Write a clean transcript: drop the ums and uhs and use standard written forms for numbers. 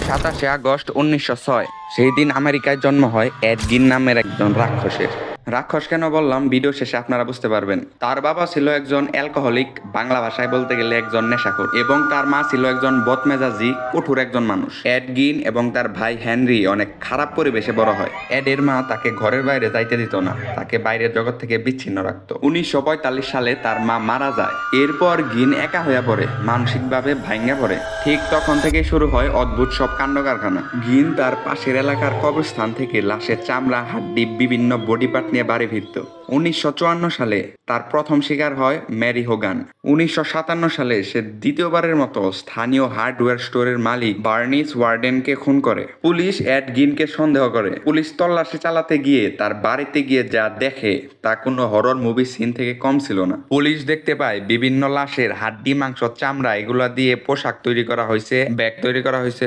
27 August 1906 সেই দিন আমেরিকায় জন্ম হয় এড গিন নামের একজন রাক্ষসের। রাক্ষস কেন বললাম ভিডিও শেষে আপনারা বুঝতে পারবেন। তার বাবা ছিল একজন অ্যালকোহলিক, বাংলা ভাষায় বলতে গেলে একজন নেশাখোর, এবং তার মা ছিল একজন বদমেজাজি কঠোর একজন মানুষ। এড গিন এবং তার ভাই হেনরি অনেক খারাপ পরিবেশে বড় হয়। এডের মা তাকে ঘরের বাইরে যাইতে দিত না, তাকে বাইরের জগৎ থেকে বিচ্ছিন্ন রাখত। 1945 সালে তার মা মারা যায়। এরপর গিন একা হয়ে পড়ে, মানসিকভাবে ভাঙ্গা পড়ে। ঠিক তখন থেকে শুরু হয় অদ্ভুত সব কাণ্ড কারখানা। গিন তার পাশের এলাকার কবরস্থান থেকে লাশের চামড়া, হাড্ডি, বিভিন্ন বডি পার্ট নিয়ে বাড়ি ফিরত। 1954 সালে তার প্রথম শিকার হয় ম্যারি হোগান। 1957 সালে সে দ্বিতীয়বারের মতো স্থানীয় হার্ডওয়্যার স্টোরের মালিক বার্নিস ওয়ার্ডেনকে খুন করে। পুলিশ এড গিনকে সন্দেহ করে। পুলিশ তল্লাশি চালাতে গিয়ে তার বাড়িতে গিয়ে যা দেখে তা কোনো হরর মুভি সিন থেকে কম ছিল না। পুলিশ দেখতে পায় বিভিন্ন লাশের হাড্ডি, মাংস, চামড়া এগুলা দিয়ে পোশাক তৈরি করা হয়েছে, ব্যাগ তৈরি করা হয়েছে,